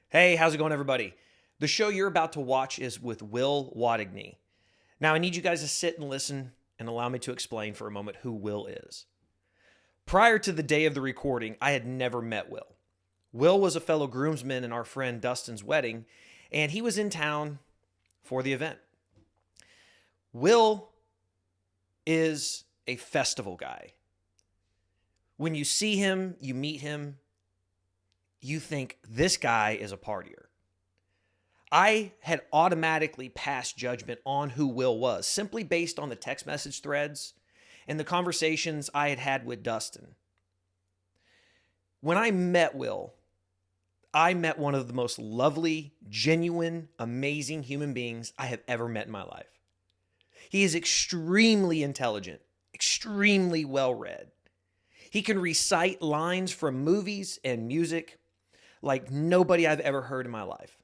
Hey, how's it going, everybody? The show you're about to watch is with Will Wattigny. Now, I need you guys to sit and listen and allow me to explain for a moment who Will is. Prior to the day of the recording, I had never met Will. Will was a fellow groomsman in our friend Dustin's wedding, and he was in town for the event. Will is a festival guy. When you see him, you meet him, you think this guy is a partier. I had automatically passed judgment on who Will was simply based on the text message threads and the conversations I had had with Dustin. When I met Will, I met one of the most lovely, genuine, amazing human beings I have ever met in my life. He is extremely intelligent, extremely well-read. He can recite lines from movies and music like nobody I've ever heard in my life.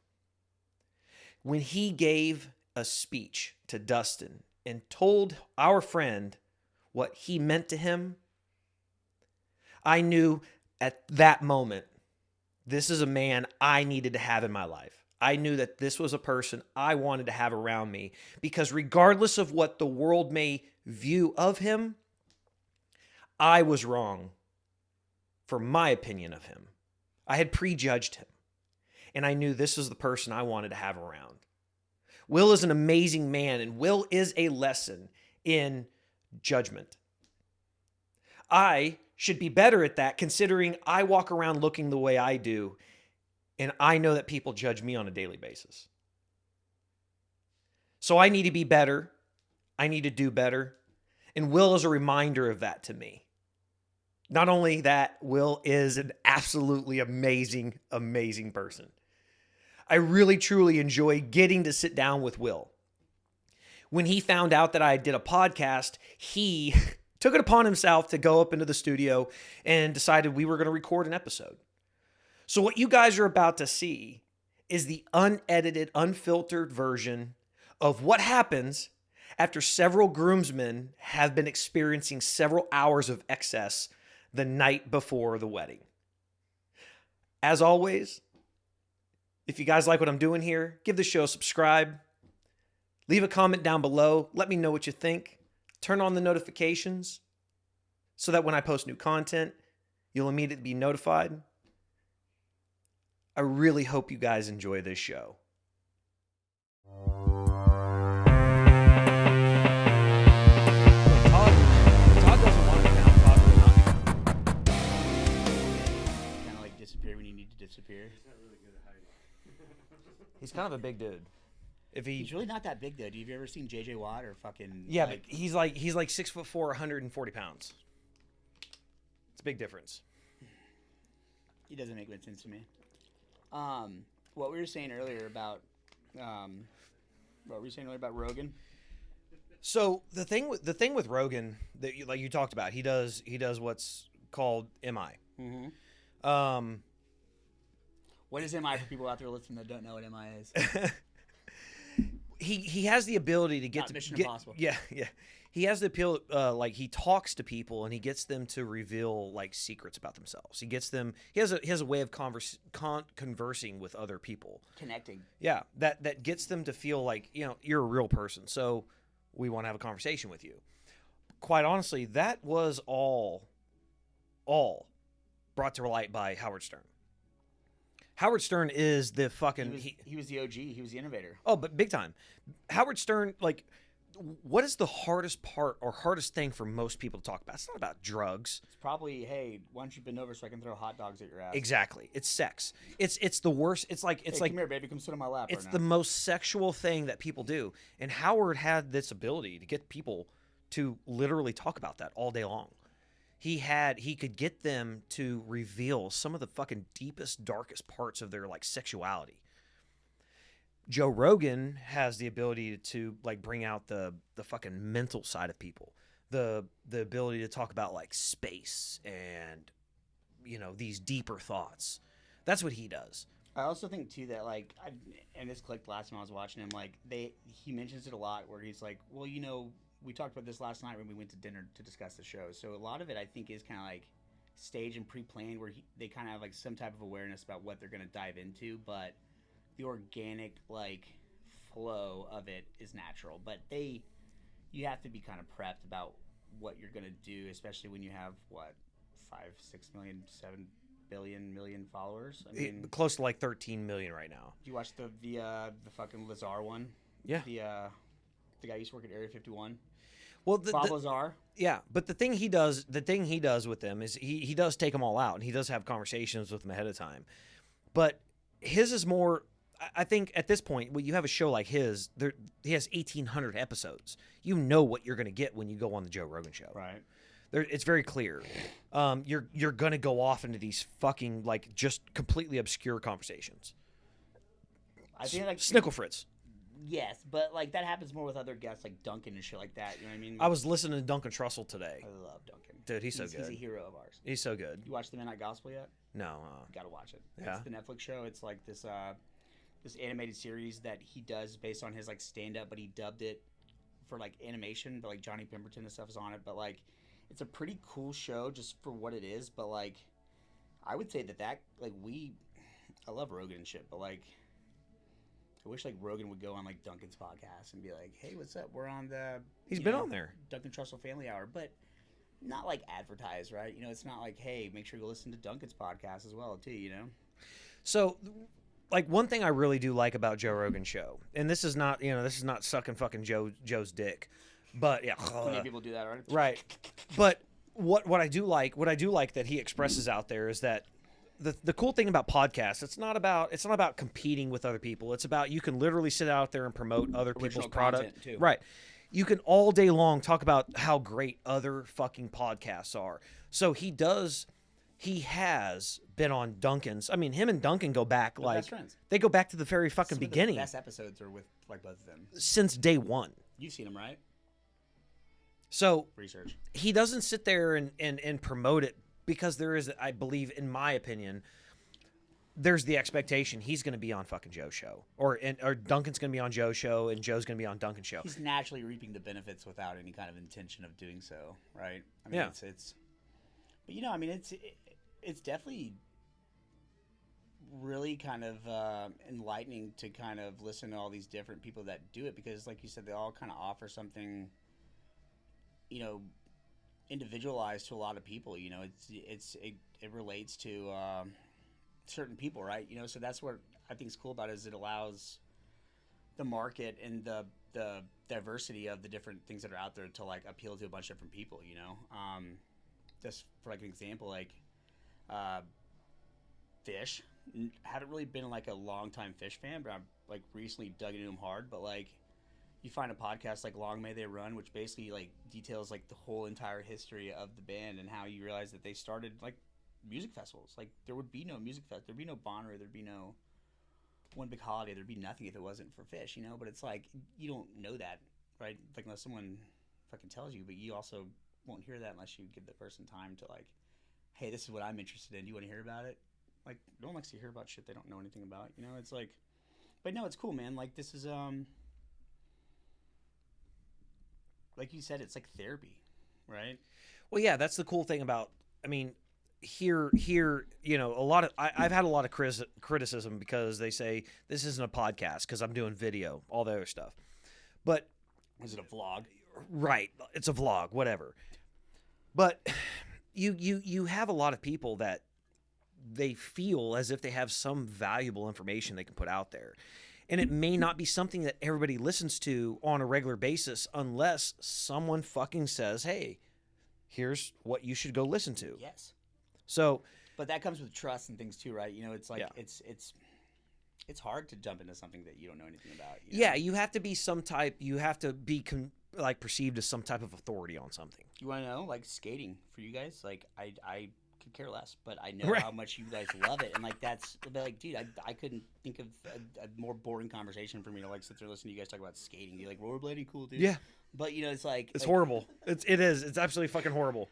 When he gave a speech to Dustin and told our friend what he meant to him, I knew at that moment, this is a man I needed to have in my life. I knew that this was a person I wanted to have around me because regardless of what the world may view of him, I was wrong for my opinion of him. I had prejudged him, and I knew this was the person I wanted to have around. Will is an amazing man, and Will is a lesson in judgment. I should be better at that considering I walk around looking the way I do, and I know that people judge me on a daily basis. So I need to be better. I need to do better. And Will is a reminder of that to me. Not only that, Will is an absolutely amazing, amazing person. I really, truly enjoy getting to sit down with Will. When he found out that I did a podcast, he took it upon himself to go up into the studio and decided we were going to record an episode. So what you guys are about to see is the unedited, unfiltered version of what happens after several groomsmen have been experiencing several hours of excess the night before the wedding. As always, if you guys like what I'm doing here, give the show a subscribe. Leave a comment down below. Let me know what you think. Turn on the notifications so that when I post new content, you'll immediately be notified. I really hope you guys enjoy this show. Todd doesn't want to be found. Todd will not be found. Kind of like disappear when you need to disappear. He's not really good at hiding. He's kind of a big dude. He's really not that big though. Have you ever seen JJ Watt or fucking? Yeah, but he's like 6'4", 140 pounds. It's a big difference. He doesn't make much sense to me. What we were saying earlier about, Rogan. So the thing with Rogan that you talked about, he does what's called MI. Mm-hmm. What is MI for people out there listening that don't know what MI is? He has the ability to get Not to Mission get, Impossible. Yeah. He has the appeal, like he talks to people and he gets them to reveal like secrets about themselves. He has a way of conversing with other people, Connecting. Yeah, that gets them to feel like you're a real person. So we want to have a conversation with you. Quite honestly, that was all brought to light by Howard Stern. Howard Stern is the fucking... He was the OG. He was the innovator. Oh, but big time. Howard Stern, like, what is the hardest part or hardest thing for most people to talk about? It's not about drugs. It's probably, hey, why don't you bend over so I can throw hot dogs at your ass? Exactly. It's sex. It's the worst. It's like come here, baby. Come sit on my lap. It's right the now. most sexual thing that people do. And Howard had this ability to get people to literally talk about that all day long. He could get them to reveal some of the fucking deepest, darkest parts of their like sexuality. Joe Rogan has the ability to like bring out the fucking mental side of people, the ability to talk about like space and these deeper thoughts. That's what he does. I also think too that like, and this clicked last time I was watching him. Like he mentions it a lot where he's like, well, we talked about this last night when we went to dinner to discuss the show. So a lot of it, I think, is kind of like staged and pre-planned where they kind of have like some type of awareness about what they're going to dive into, but the organic like flow of it is natural. But you have to be kind of prepped about what you're going to do, especially when you have what 5, 6 million, 7 billion followers. I mean, Close to like 13 million right now. do you watch the fucking Lazar one? Yeah. The guy who used to work at Area 51. Well, Bob Lazar. yeah, but the thing he does with them is he does take them all out, and he does have conversations with them ahead of time. But his is more. I think at this point, when you have a show like his, he has 1,800 episodes. You know what you're going to get when you go on the Joe Rogan show. Right. It's very clear. You're going to go off into these fucking like just completely obscure conversations. I think like Snickle Fritz. Yes, but like that happens more with other guests like Duncan and shit like that. You know what I mean? I was listening to Duncan Trussell today. I love Duncan. Dude, he's so good. He's a hero of ours. He's so good. You watched The Midnight Gospel yet? No. You gotta watch it. Yeah. It's the Netflix show. It's like this animated series that he does based on his like stand up, but he dubbed it for like animation. But like Johnny Pemberton and stuff is on it. But like it's a pretty cool show just for what it is. But like I would say that like I love Rogan and shit, but like I wish like Rogan would go on like Duncan's podcast and be like, "Hey, what's up? We're on the He's been on there. Duncan Trussell Family Hour," but not like advertised, right? You know, it's not like, "Hey, make sure you listen to Duncan's podcast as well, too." You know. So, like one thing I really do like about Joe Rogan's show, and this is not sucking fucking Joe's dick, but yeah, Many people do that, right? right. But what I do like that he expresses out there is that the cool thing about podcasts, it's not about competing with other people. It's about you can literally sit out there and promote other people's product. Too. Right. You can all day long talk about how great other fucking podcasts are. So he has been on Duncan's. I mean, him and Duncan go back They're like best friends. they go back to the very fucking Some of beginning. The best episodes are with like both of them. Since day one. You've seen them, right? So Research. he doesn't sit there and promote it because there is, I believe, in my opinion, there's the expectation he's going to be on fucking Joe's show, or Duncan's going to be on Joe's show, and Joe's going to be on Duncan's show. He's naturally reaping the benefits without any kind of intention of doing so, right? I mean, Yeah. It's but you know, I mean, it's definitely really kind of enlightening to kind of listen to all these different people that do it, because like you said, they all kind of offer something, you know, individualized to a lot of people. You know, it relates to certain people, right? You know, so that's what I think is cool about it, is it allows the market and the diversity of the different things that are out there to like appeal to a bunch of different people. You know, just for like an example, like Fish. Haven't really been like a long time Fish fan, but I'm like recently dug into him hard. But like, you find a podcast like Long May They Run, which basically like details like the whole entire history of the band and how you realize that they started like music festivals. Like there would be no music fest, there'd be no Bonnaroo, there'd be no One Big Holiday, there'd be nothing if it wasn't for Fish, you know. But it's like you don't know that, right? Like unless someone fucking tells you, but you also won't hear that unless you give the person time to like, hey, this is what I'm interested in. Do you want to hear about it? Like no one likes to hear about shit they don't know anything about, you know. It's like, but no, it's cool, man. Like this is like you said, it's like therapy, right? Well, yeah, that's the cool thing about. I mean, here, you know, a lot of I've had a lot of criticism because they say this isn't a podcast because I'm doing video, all the other stuff. But is it a vlog? Right, it's a vlog, whatever. But you have a lot of people that they feel as if they have some valuable information they can put out there. And it may not be something that everybody listens to on a regular basis unless someone fucking says, hey, here's what you should go listen to. Yes. So, but that comes with trust and things too, right? You know, it's like, yeah. it's hard to jump into something that you don't know anything about. You know? Yeah, you have to be like perceived as some type of authority on something. You want to know, like skating for you guys, like I could care less, but I know Right. how much you guys love it, and like that's like, dude, I couldn't think of a more boring conversation for me to like sit there and listen to you guys talk about skating. You're like rollerblading, cool, dude. Yeah, but you know, it's like it's horrible. It is. It's absolutely fucking horrible.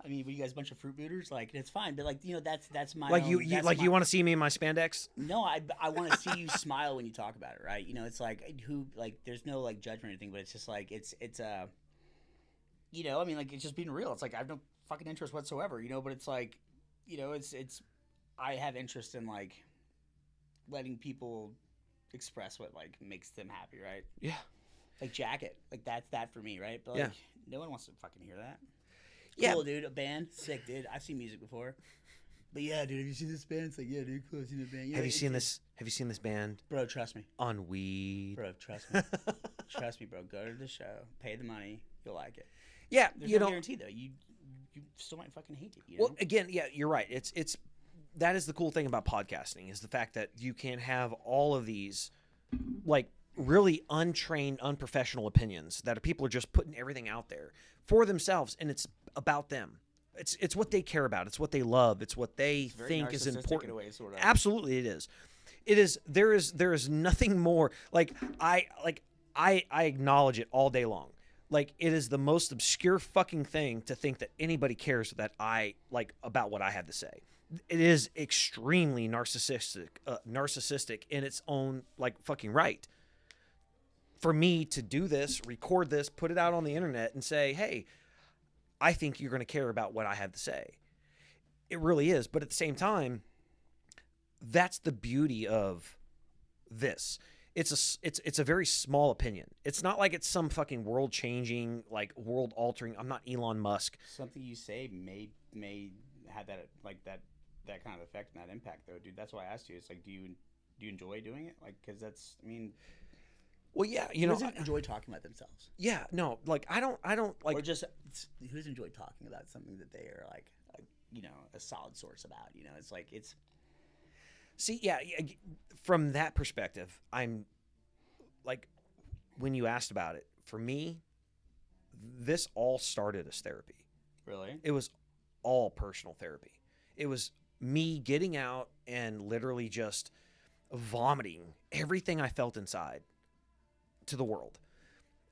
I mean, were you guys a bunch of fruit booters? Like, it's fine, but like, you know, that's my Like own, you want to see me in my spandex? No, I want to see you smile when you talk about it, right? You know, it's like there's no like judgment or anything, but it's just like it's you know, I mean, like it's just being real. It's like I have no fucking interest whatsoever, you know. But it's like, you know, it's I have interest in like letting people express what like makes them happy, right? Yeah. Like Jacket, like that's that for me, right? But like, Yeah. no one wants to fucking hear that. Yeah. Cool, dude. A band, sick, dude. I've seen music before. But yeah, dude, have you seen this band? It's like, yeah, dude, cool. I've seen the band. Have you seen this? Have you seen this band Bro, trust me. on weed? Bro, trust me. Trust me, bro. Go to the show, pay the money, you'll like it. Yeah, There's you no know. guarantee though. You still might fucking hate it. You know? Well, again, yeah, you're right. It's that is the cool thing about podcasting is the fact that you can have all of these like really untrained, unprofessional opinions that people are just putting everything out there for themselves, and it's about them. It's what they care about. It's what they love. It's what they Very think is narcissistic important. in a way, sort of. Absolutely, it is. It is. There is nothing more. I acknowledge it all day long. Like, it is the most obscure fucking thing to think that anybody cares that I like about what I have to say. It is extremely narcissistic in its own like fucking right. For me to do this, record this, put it out on the internet, and say, "Hey, I think you're going to care about what I have to say." It really is, but at the same time, that's the beauty of this. It's a very small opinion. It's not like it's some fucking world changing, like world altering. I'm not Elon Musk. Something you say may have that like that kind of effect and that impact though, dude. That's why I asked you. It's like, do you enjoy doing it? Like, because that's, I mean, Well, yeah, you who know, doesn't enjoy talking about themselves? yeah, no, like I don't like Or just who doesn't enjoy talking about something that they are like you know, a solid source about? You know, it's like it's. See, yeah, from that perspective, I'm like, when you asked about it, for me, this all started as therapy. Really? It was all personal therapy. It was me getting out and literally just vomiting everything I felt inside to the world.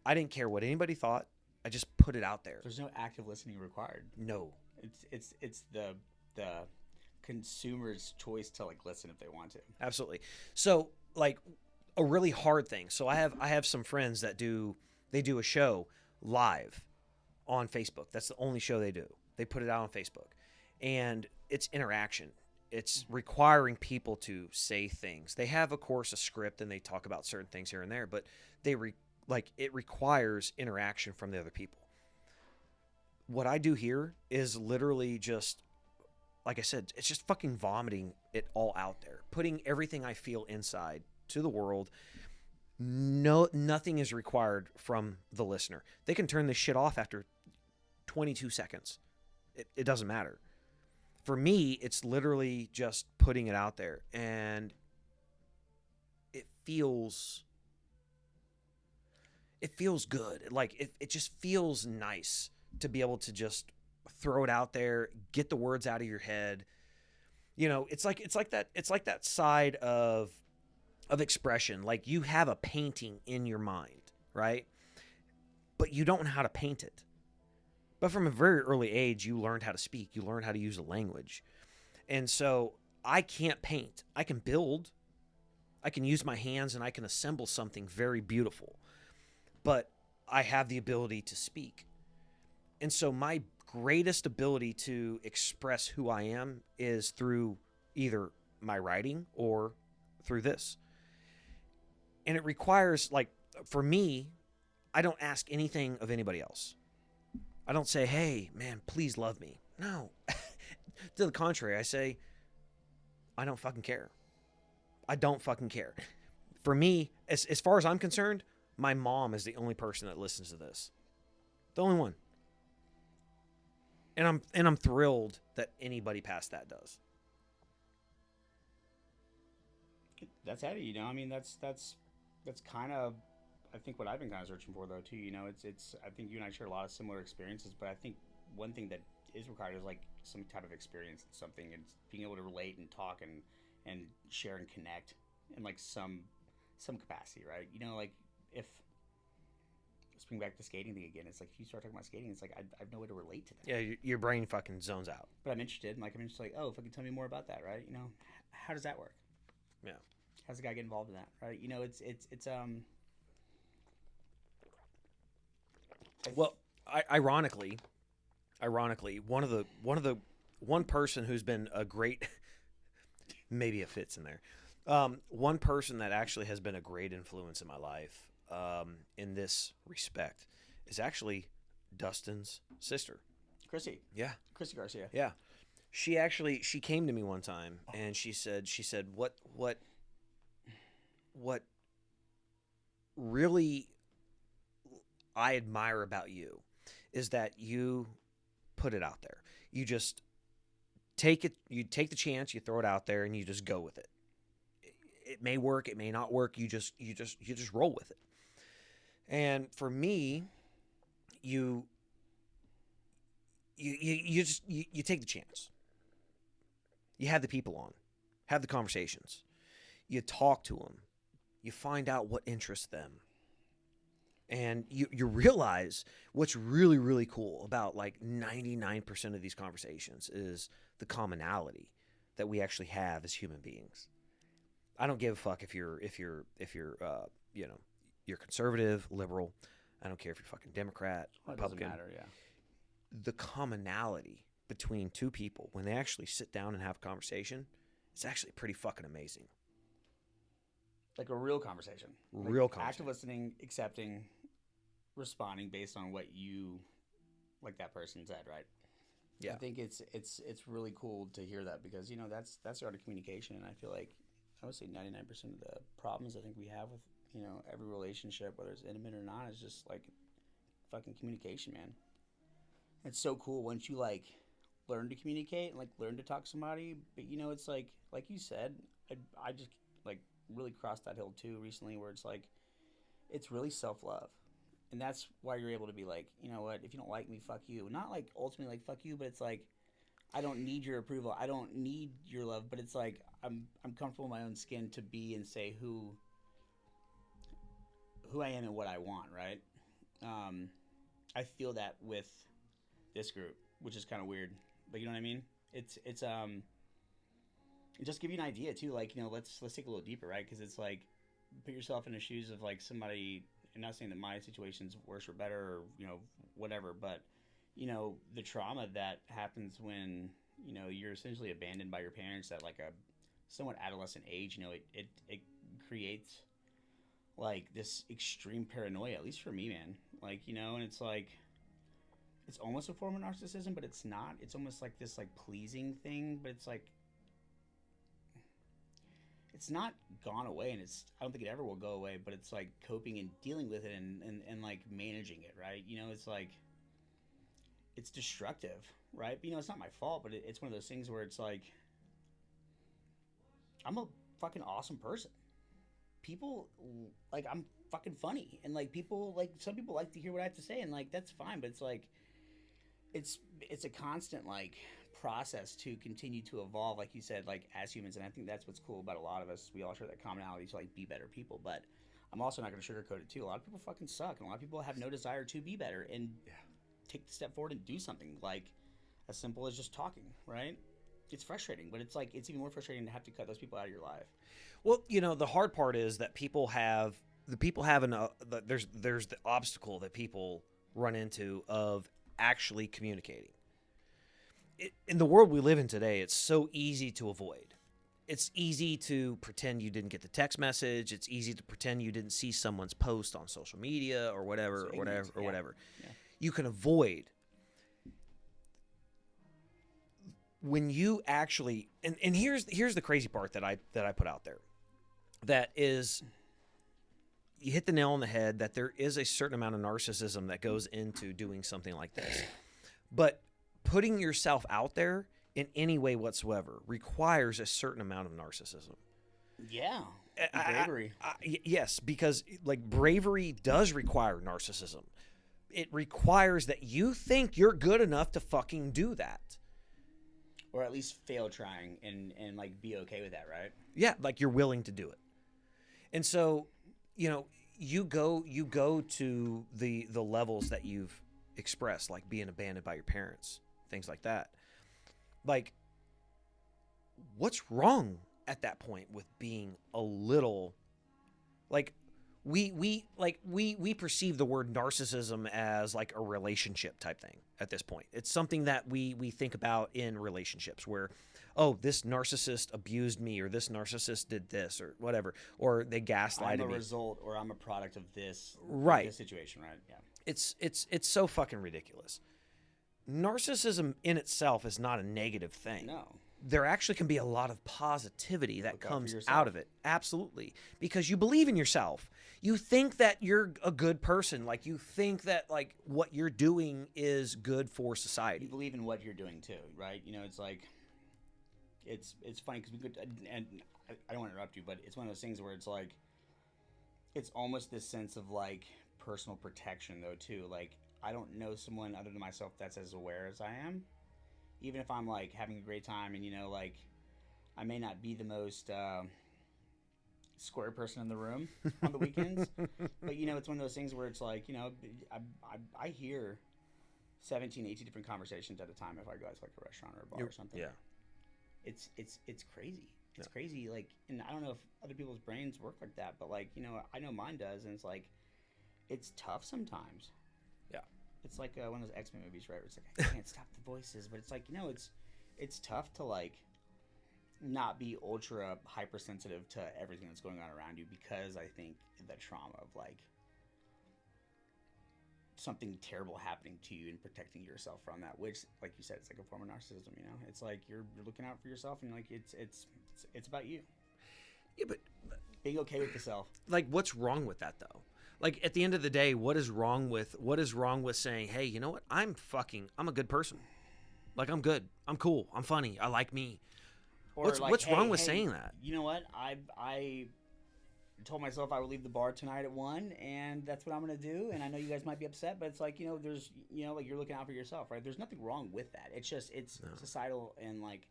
I didn't care what anybody thought. I just put it out there. There's no active listening required. No. It's the consumer's choice to like listen if they want to. Absolutely. So, like, a really hard thing. So I have some friends that do a show live on Facebook. That's the only show they do. They put it out on Facebook. And it's interaction. It's requiring people to say things. They have, of course, a script and they talk about certain things here and there, but it requires interaction from the other people. What I do here is literally just, like I said, it's just fucking vomiting it all out there, putting everything I feel inside to the world. No, nothing is required from the listener. They can turn this shit off after 22 seconds. It doesn't matter. For me, it's literally just putting it out there, and it feels good. Like it just feels nice to be able to just throw it out there, get the words out of your head. You know, it's like that side of expression. Like, you have a painting in your mind, right? But you don't know how to paint it. But from a very early age, you learned how to speak. You learned how to use a language. And so I can't paint. I can build. I can use my hands and I can assemble something very beautiful. But I have the ability to speak. And so my greatest ability to express who I am is through either my writing or through this. And it requires, like, for me, I don't ask anything of anybody else. I don't say, "Hey, man, please love me." No. To the contrary, I say, I don't fucking care. I don't fucking care. For me, as far as I'm concerned, my mom is the only person that listens to this. The only one. And I'm thrilled that anybody past that does. That's heavy, you know. I mean, that's kind of, I think, what I've been kind of searching for though too. You know, it's I think you and I share a lot of similar experiences, but I think one thing that is required is like some type of experience in something, and being able to relate and talk and share and connect in like some capacity, right? You know, like if let's bring back the skating thing again. It's like if you start talking about skating, it's like I have no way to relate to that. Yeah, your brain fucking zones out. But I'm interested, and like I'm just like, oh, if I can tell me more about that, right? You know, how does that work? Yeah. How's the guy get involved in that, right? You know, it's Well, ironically, ironically, one person who's been a great, maybe it fits in there. One person that actually has been a great influence in my life, in this respect, is actually Dustin's sister. Chrissy. Yeah. Chrissy Garcia. Yeah. She came to me one time and she said, what really I admire about you is that you put it out there. You just take it, you take the chance, you throw it out there and you just go with it. It may work, it may not work. You just roll with it. And for me, you take the chance. You have the people on, have the conversations. You talk to them. You find out what interests them. And you realize what's really, really cool about like 99% of these conversations is the commonality that we actually have as human beings. I don't give a fuck if you're you're conservative, liberal. I don't care if you're fucking Democrat, Republican. It doesn't matter, yeah. The commonality between two people when they actually sit down and have a conversation, it's actually pretty fucking amazing. Like a real conversation. Real conversation. Active listening, accepting, responding based on what you, like that person said, right? Yeah. I think it's really cool to hear that because, that's the art of communication. And I feel like, I would say 99% of the problems I think we have with, every relationship, whether it's intimate or not, is just like fucking communication, man. It's so cool once you like learn to communicate and like learn to talk to somebody. But it's like you said, I just like really crossed that hill too recently where it's like, it's really self-love. And that's why you're able to be like, you know what, if you don't like me, fuck you. Not like ultimately like fuck you, but it's like, I don't need your approval. I don't need your love, but it's like, I'm comfortable in my own skin to be and say who I am and what I want, right? I feel that with this group, which is kind of weird, but you know what I mean? It's just give you an idea too. Like, let's take a little deeper, right? Because it's like, put yourself in the shoes of like somebody. I'm not saying that my situation's worse or better, or whatever, but the trauma that happens when you're essentially abandoned by your parents at like a somewhat adolescent age. It creates like this extreme paranoia, at least for me, man. Like, and it's like, it's almost a form of narcissism, but it's not. It's almost like this like pleasing thing, but it's like, it's not gone away, and I don't think it ever will go away, but it's like coping and dealing with it and like managing it, right? It's like, it's destructive, right? But, it's not my fault, but it's one of those things where it's like, I'm a fucking awesome person. People, like, I'm fucking funny, and like people, like some people like to hear what I have to say, and like that's fine, but it's like, it's a constant like process to continue to evolve, like you said, like as humans. And I think that's what's cool about a lot of us. We all share that commonality to like be better people. But I'm also not going to sugarcoat it too. A lot of people fucking suck, and a lot of people have no desire to be better and take the step forward and do something like as simple as just talking, right? It's frustrating, but it's like, it's even more frustrating to have to cut those people out of your life. Well, the hard part is that there's the obstacle that people run into of actually communicating. In the world we live in today, it's so easy to avoid. It's easy to pretend you didn't get the text message. It's easy to pretend you didn't see someone's post on social media or whatever. Yeah. You can avoid. When you actually, and here's the crazy part that I put out there. That is, you hit the nail on the head that there is a certain amount of narcissism that goes into doing something like this. But putting yourself out there in any way whatsoever requires a certain amount of narcissism. Yeah. Bravery. Yes, because like bravery does require narcissism. It requires that you think you're good enough to fucking do that. Or at least fail trying and like be okay with that, right? Yeah, like you're willing to do it. And so, you go to the levels that you've expressed, like being abandoned by your parents, things like that. Like, what's wrong at that point with being a little, like, we perceive the word narcissism as like a relationship type thing at this point. It's something that we think about in relationships where, oh, this narcissist abused me, or this narcissist did this, or whatever, or they gaslighted I'm a me. result, or I'm a product of this, Right. this situation, right? Yeah. It's so fucking ridiculous. Narcissism in itself is not a negative thing. No. There actually can be a lot of positivity that Look out for comes yourself. out of it. Absolutely. Because you believe in yourself. You think that you're a good person. Like, you think that, like, what you're doing is good for You society. believe in what you're doing too, right? You know, it's like, it's funny because we could, and I don't want to interrupt you, but it's one of those things where it's like, it's almost this sense of like personal protection though too. Like, I don't know someone other than myself that's as aware as I am. Even if I'm like having a great time, and you know, like, I may not be the most square person in the room on the weekends, but you know, it's one of those things where it's like, you know, I hear 17, 18 different conversations at a time if I go to like a restaurant or a bar or something. Yeah. It's crazy. It's crazy. Like, and I don't know if other people's brains work like that, but like, you know, I know mine does, and it's like, it's tough sometimes. Yeah. It's like one of those X-Men movies, right? Where it's like, I can't stop the voices, but it's like, you know, it's tough to like not be ultra hypersensitive to everything that's going on around you, because I think the trauma of like something terrible happening to you and protecting yourself from that, which, like you said, it's like a form of narcissism. You know, it's like you're looking out for yourself, and like it's about you. Yeah, but Being okay with yourself. like, what's wrong with that though? Like, at the end of the day, what is wrong with saying, hey, you know what? I'm a good person. Like, I'm good. I'm cool. I'm funny. I like me. Or What's like, what's hey, wrong with hey, saying that? You know what? I told myself I would leave the bar tonight at 1, and that's what I'm gonna do. And I know you guys might be upset, but it's like, you know, there's, you know, like, you're looking out for yourself, right? There's nothing wrong with that. It's just societal and like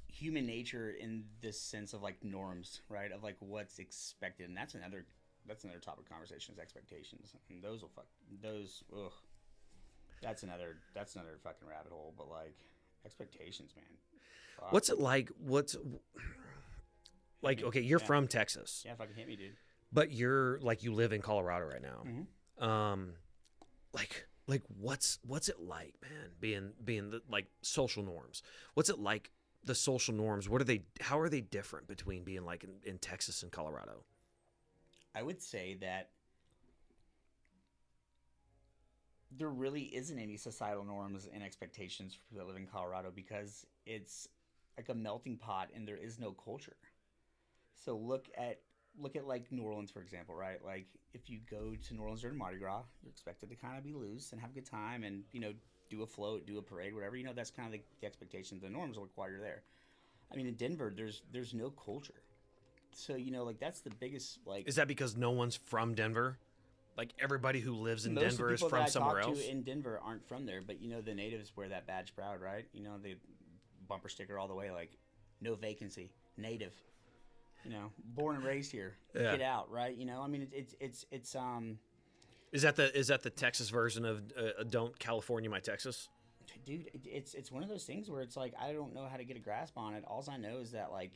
human nature in this sense of like norms, right? Of like what's expected, and that's another topic of conversation is expectations, and those will ugh. That's another fucking rabbit hole. But like, expectations, man. Fuck. What's it like? Like, okay, you're from Texas, Yeah, fucking hit me, dude. but you're like, you live in Colorado right now. Mhm. Like what's it like, man? Being the like social norms. What's it like? The social norms. How are they different between being like in Texas and Colorado? I would say that there really isn't any societal norms and expectations for people that live in Colorado, because it's like a melting pot and there is no culture. So look at like New Orleans, for example, right? Like, if you go to New Orleans during Mardi Gras, you're expected to kind of be loose and have a good time, and you know, do a float, do a parade, whatever. You know, that's kind of the expectations, the norms of why you're there. I mean, in Denver, there's no culture. So, you know, like, that's the biggest, like, Is that because no one's from Denver? Like, everybody who lives in most Denver of the is people from that I somewhere talk else? to in Denver aren't from there, but you know, the natives wear that badge proud, right? You know, the bumper sticker all the way, like, no vacancy, native. You know, born and raised here. Yeah. Get out, right? You know, I mean, it's Is that the Texas version of "Don't California My Texas"? dude, it's one of those things where it's like, I don't know how to get a grasp on it. All I know is that, like,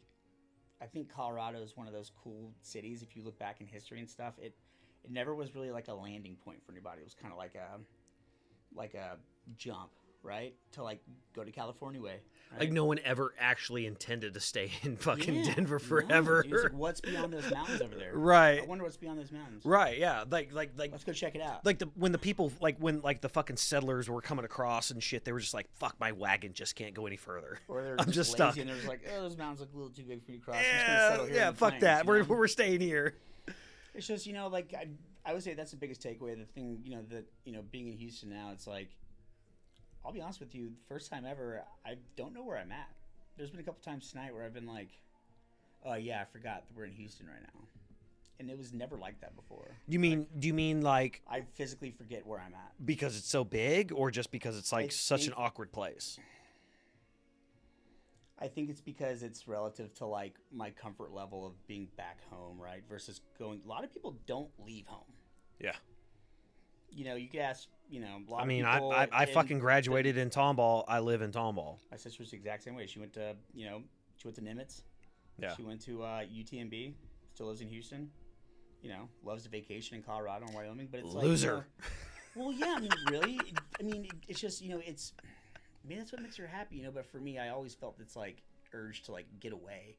I think Colorado is one of those cool cities. If you look back in history and stuff, it never was really like a landing point for anybody. It was kind of like a jump, right, to like go to California way. Right? Like, no one ever actually intended to stay in fucking Yeah, Denver no, forever. dude, it's like, what's beyond those mountains over there? Right. I wonder what's beyond those mountains. Right, yeah. Like Let's go check it out. like when the fucking settlers were coming across and shit, they were just like, fuck, my wagon just can't go any further. Or they're I'm just lazy stuck. and they're just like, oh, those mountains look a little too big for me to cross. I'm just gonna settle here in Yeah, the fuck plains, that. you know? We're staying here. It's just, you know, like, I would say that's the biggest takeaway. The thing, you know, that, you know, being in Houston now, it's like, I'll be honest with you, the first time ever, I don't know where I'm at. There's been a couple times tonight where I've been like, oh yeah, I forgot that we're in Houston right now. And it was never like that before. Do you mean like I physically forget where I'm at. because it's so big, or just because it's like I such an think- awkward place? I think it's because it's relative to like my comfort level of being back home, right? Versus going, a lot of people don't leave home. Yeah. You know, you could ask, you know, a lot I mean, of people I in- fucking graduated in Tomball. I live in Tomball. My sister's the exact same way. She went to, you know, she went to Nimitz, Yeah. She went to UTMB, still lives in Houston. You know, loves to vacation in Colorado and Wyoming, but it's Loser. like, you know, well, yeah, I mean, really, it's just, you know, it's, I mean, that's what makes her happy, you know. But for me, I always felt this like urge to like get away.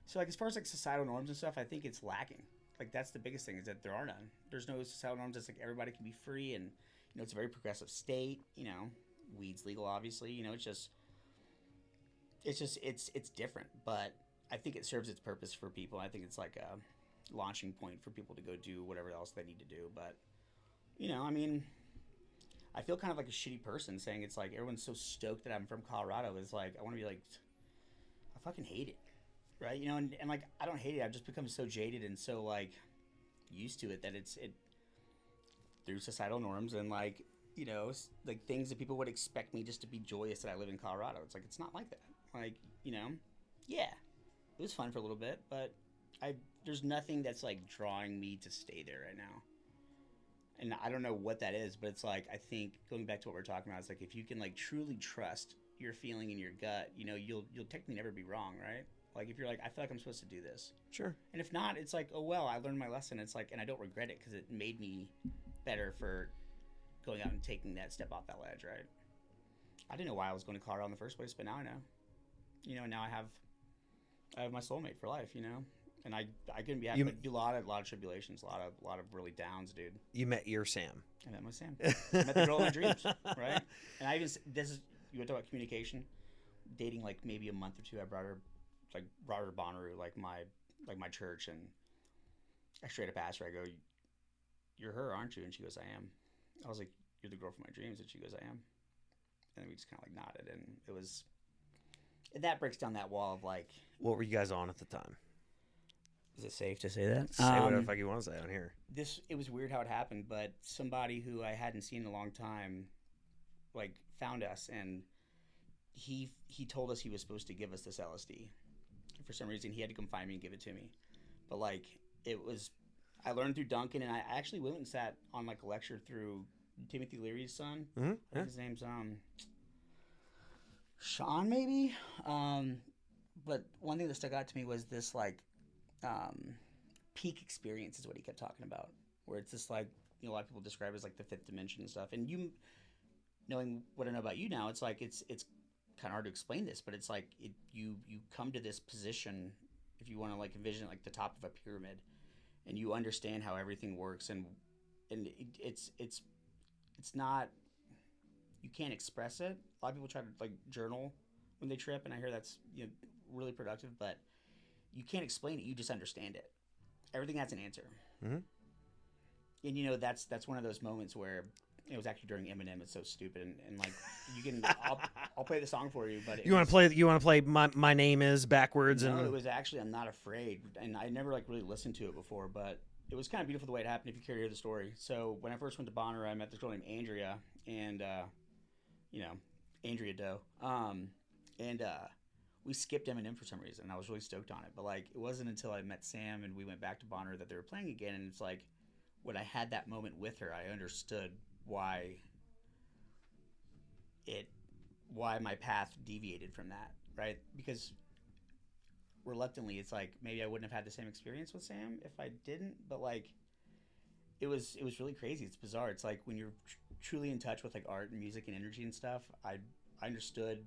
So like as far as like societal norms and stuff, I think it's lacking. Like that's the biggest thing is that there are none. There's no societal norms. It's like everybody can be free, and you know, it's a very progressive state. You know, weed's legal, obviously. You know, it's different, but I think it serves its purpose for people. I think it's like a launching point for people to go do whatever else they need to do. But you know, I mean, I feel kind of like a shitty person saying it's like everyone's so stoked that I'm from Colorado. Is like I want to be like, I fucking hate it, right? You know, and like I don't hate it. I've just become so jaded and so like used to it that it through societal norms and like you know like things that people would expect me just to be joyous that I live in Colorado. It's like it's not like that. Like you know, yeah, it was fun for a little bit, but there's nothing that's like drawing me to stay there right now. And I don't know what that is, but it's like I think going back to what we're talking about, it's like if you can like truly trust your feeling in your gut, you know, you'll technically never be wrong, right? Like if you're like, I feel like I'm supposed to do this. Sure. And if not, it's like, oh well, I learned my lesson. It's like, and I don't regret it because it made me better for going out and taking that step off that ledge, right? I didn't know why I was going to Colorado in the first place, but now I know. You know, now I have my soulmate for life, you know. And I couldn't be happy. Like, do a lot of tribulations, a lot of really downs, dude. You met your Sam. I met my Sam. I met the girl of my dreams, right? And I even you want to talk about communication, dating like maybe a month or two. I brought her to Bonnaroo, like my church, and I straight up asked her. I go, "You're her, aren't you?" And she goes, "I am." I was like, "You're the girl from my dreams," and she goes, "I am." And we just kind of like nodded, and it was. And that breaks down that wall of like. What were you guys on at the time? Is it safe to say that? Say whatever the fuck you want to say on here. It was weird how it happened, but somebody who I hadn't seen in a long time, like, found us, and he told us he was supposed to give us this LSD. For some reason, he had to come find me and give it to me. But like, it was, I learned through Duncan, and I actually went and sat on like a lecture through Timothy Leary's son. Mm-hmm. I think his name's Sean, maybe. But one thing that stuck out to me was this like. Peak experience is what he kept talking about, where it's just like, you know, a lot of people describe it as like the fifth dimension and stuff. And you, knowing what I know about you now, it's like it's kind of hard to explain this, but it's like you come to this position, if you want to like envision like the top of a pyramid, and you understand how everything works, and it's not, you can't express it. A lot of people try to like journal when they trip, and I hear that's, you know, really productive, but you can't explain it. You just understand it. Everything has an answer. Mm-hmm. And you know, that's one of those moments where it was actually during Eminem. It's so stupid, and like you can, I'll play the song for you. But You want to play my name is backwards? No, and it was actually I'm Not Afraid, and I never like really listened to it before, but it was kind of beautiful the way it happened. If you care to hear the story. So when I first went to Bonner, I met this girl named Andrea, and you know, Andrea Doe, and we skipped Eminem for some reason, and I was really stoked on it. But like, it wasn't until I met Sam and we went back to Bonner that they were playing again. And it's like, when I had that moment with her, I understood why my path deviated from that, right? Because reluctantly, it's like maybe I wouldn't have had the same experience with Sam if I didn't. But like, it was really crazy. It's bizarre. It's like when you're truly in touch with like art and music and energy and stuff. I understood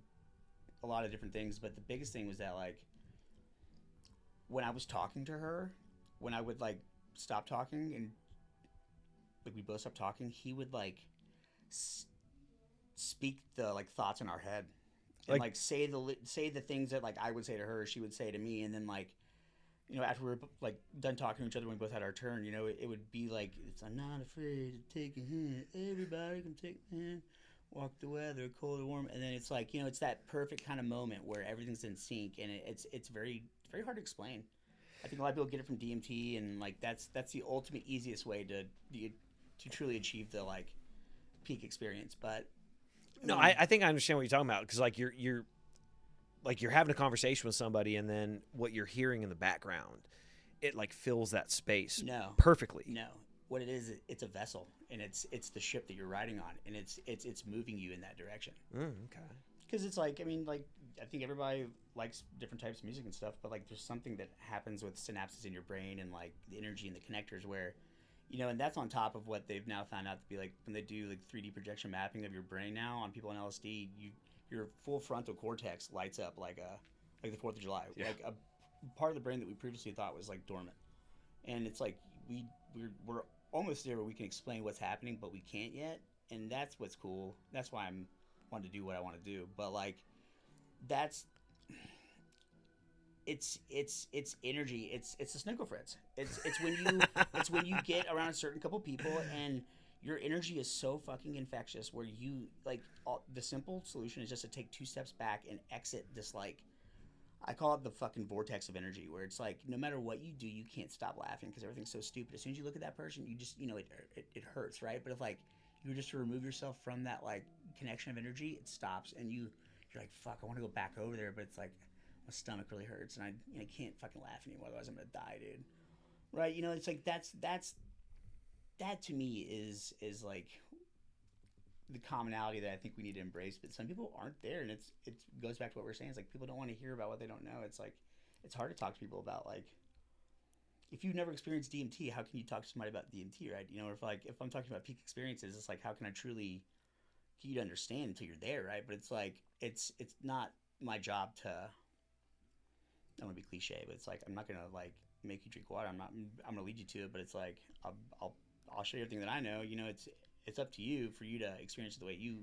a lot of different things, but the biggest thing was that like when I was talking to her, when I would like stop talking and like we both stopped talking, he would like speak the like thoughts in our head and like say the things that like I would say to her, she would say to me, and then like, you know, after we were like done talking to each other, when we both had our turn, you know, it would be like, I'm not afraid to take a hint, everybody can take a hint. Walk the weather, cold or warm, and then it's like, you know, it's that perfect kind of moment where everything's in sync, and it's very hard to explain. I think a lot of people get it from DMT, and like that's the ultimate easiest way to truly achieve the like peak experience. But no, I think I understand what you're talking about, because like you're having a conversation with somebody, and then what you're hearing in the background, it like fills that space perfectly. No, what it is, it's a vessel. And it's the ship that you're riding on, and it's moving you in that direction. Okay. Because it's like, I mean, like I think everybody likes different types of music and stuff, but like there's something that happens with synapses in your brain and like the energy and the connectors where, and that's on top of what they've now found out to be like when they do like 3D projection mapping of your brain now on people on LSD, your full frontal cortex lights up like the 4th of July, like a part of the brain that we previously thought was like dormant, and it's like we're almost there where we can explain what's happening, but we can't yet, and that's what's cool. That's why I'm wanting to do what I want to do, but like that's it's energy. It's the snickle fritz. It's when you get around a certain couple people and your energy is so fucking infectious where you like the simple solution is just to take 2 steps back and exit this like I call it the fucking vortex of energy where it's like no matter what you do you can't stop laughing because everything's so stupid. As soon as you look at that person you just it hurts, right? But if like you were just to remove yourself from that like connection of energy, it stops and you're like fuck, I want to go back over there, but it's like my stomach really hurts and I can't fucking laugh anymore, otherwise I'm gonna die, dude. Right? It's like that to me is like the commonality that I think we need to embrace. But some people aren't there, and it goes back to what we're saying. It's like people don't want to hear about what they don't know. It's like it's hard to talk to people about like if you've never experienced DMT, how can you talk to somebody about DMT, right? If I'm talking about peak experiences, it's like how can I truly get you to understand until you're there, right? But it's like it's not my job to. I don't want to be cliche, but it's like I'm not gonna like make you drink water. I'm gonna lead you to it, but it's like I'll show you everything that I know. It's up to you for you to experience it the way you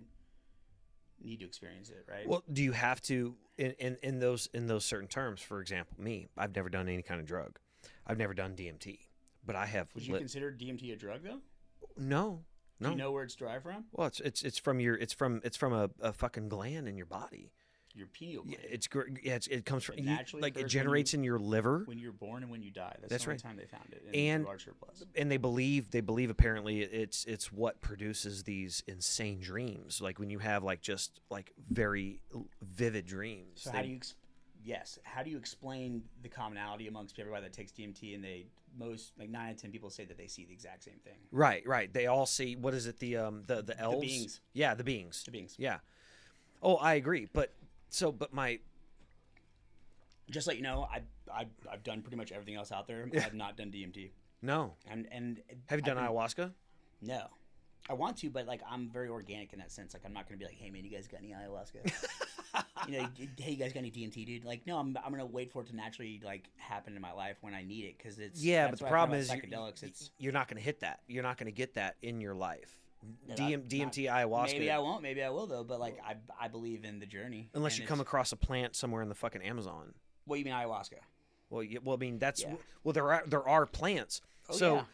need to experience it, right? Well, do you have to in those certain terms? For example, me, I've never done any kind of drug. I've never done DMT, but I have. Would you consider DMT a drug though? No. Do you know where it's derived from? Well, it's from a fucking gland in your body. Your pineal gland. It comes from naturally like it generates in your liver when you're born and when you die. That's the only time they found it. And large surplus. And they believe apparently it's what produces these insane dreams. Like when you have like just like very vivid dreams. So how do you explain the commonality amongst everybody that takes DMT and most like 9 out of 10 people say that they see the exact same thing? Right. They all see what is it the elves? The beings. Yeah, the beings. The beings. Yeah. Oh, I agree, but my just let you know, I've done pretty much everything else out there. I have not done DMT. No. And have you done ayahuasca? No. I want to, but like I'm very organic in that sense. Like I'm not gonna be like, hey man, you guys got any ayahuasca? Hey, you guys got any DMT, dude? Like no, I'm gonna wait for it to naturally like happen in my life when I need it because it's but the problem is psychedelics. You're not gonna hit that. You're not gonna get that in your life. No, DMT, ayahuasca. Maybe I won't. Maybe I will though. But like I believe in the journey. Unless you come across a plant somewhere in the fucking Amazon. What do you mean ayahuasca? Well, I mean that's there are plants. So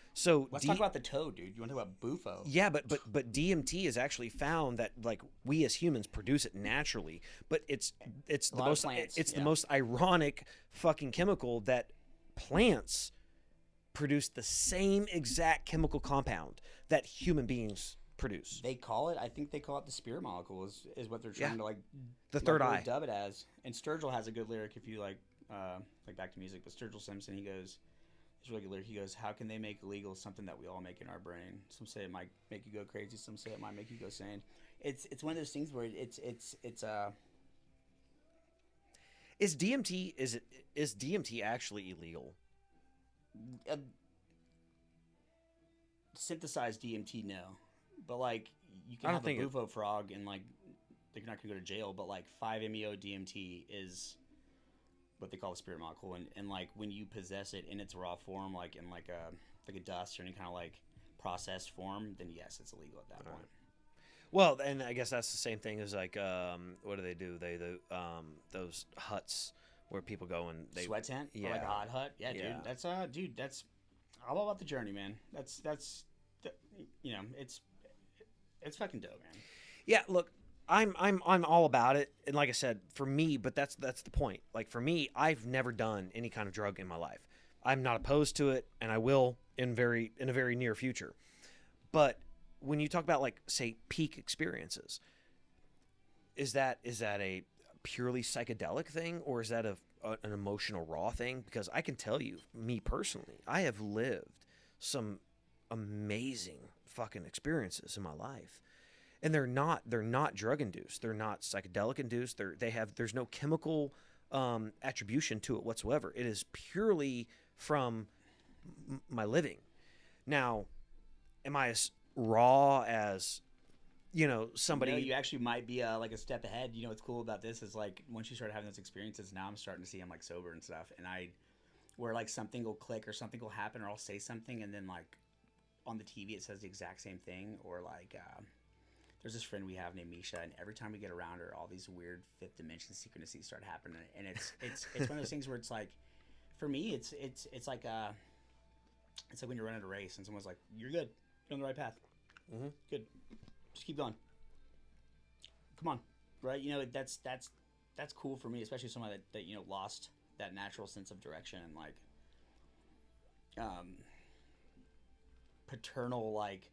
let's talk about the toad, dude. You want to talk about bufo? Yeah, but DMT is actually found that like we as humans produce it naturally, but it's the most ironic fucking chemical that plants produce the same exact chemical compound that human beings produce. I think they call it the spirit molecule is what they're trying to like the third eye dub it as. And Sturgill has a good lyric if you like back to music, but Sturgill Simpson, he goes, his really good lyric, he goes, how can they make illegal something that we all make in our brain? Some say it might make you go crazy, some say it might make you go sane. It's one of those things where is DMT actually illegal? Synthesized DMT, no, but like you can have a bufo frog and like they're not gonna go to jail, but like 5-MeO DMT is what they call the spirit molecule, and like when you possess it in its raw form, like in like a dust or any kind of like processed form, then yes, it's illegal at that point. Well, and I guess that's the same thing as like what do? They those huts where people go and they sweat tent, or like a hot hut. Yeah, dude, that's all about the journey, man. That's it's fucking dope, man. Yeah, look, I'm all about it, and like I said, for me, but that's the point. Like for me, I've never done any kind of drug in my life. I'm not opposed to it, and I will in a very near future. But when you talk about like say peak experiences, is that a purely psychedelic thing, or is that an emotional raw thing? Because I can tell you, me personally, I have lived some amazing fucking experiences in my life. and they're not drug induced. They're not psychedelic induced. There's no chemical attribution to it whatsoever. It is purely from my living. Now, am I as raw as somebody? You actually might be like a step ahead. What's cool about this is like once you start having those experiences, now I'm starting to see I'm like sober and stuff, and where like something will click or something will happen or I'll say something and then like on the TV it says the exact same thing, or like there's this friend we have named Misha, and every time we get around her, all these weird fifth dimension synchronicities start happening, and it's one of those things where it's like, for me, it's like when you're running a race and someone's like, "You're good, you're on the right path, good, just keep going, come on," right? That's cool for me, especially someone that lost that natural sense of direction and like paternal like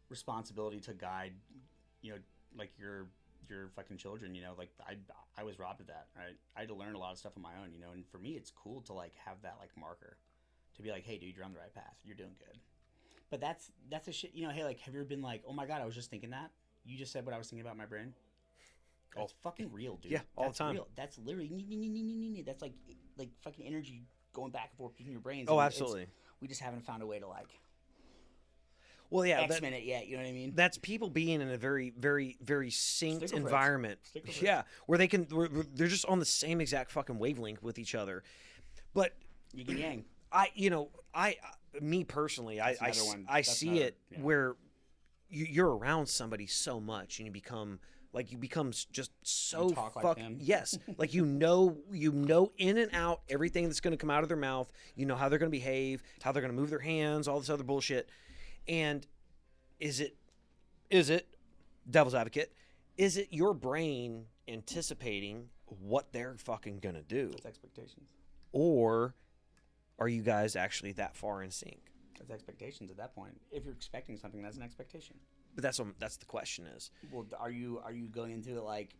responsibility to guide like your fucking children. Like I was robbed of that, right? I had to learn a lot of stuff on my own, and for me it's cool to like have that like marker to be like, hey dude, you're on the right path, you're doing good. But that's a shit, hey, like have you ever been like, oh my god, I was just thinking that you just said what I was thinking about in my brain? That's fucking real, dude. Yeah, all the time. Real. That's literally that's like fucking energy going back and forth between your brains. Oh, absolutely. We just haven't found a way to like X-Men it yet, you know what I mean? That's people being in a very, very, very synced environment. Yeah, where they're just on the same exact fucking wavelength with each other. But yin and yang. Me personally, I see it where you're around somebody so much and you become just so yes, like in and out everything that's going to come out of their mouth. You know how they're going to behave, how they're going to move their hands, all this other bullshit. And is it devil's advocate? Is it your brain anticipating what they're fucking gonna do? That's expectations. Or are you guys actually that far in sync? That's expectations at that point. If you're expecting something, that's an expectation. But that's the question is. Well, are you going into it like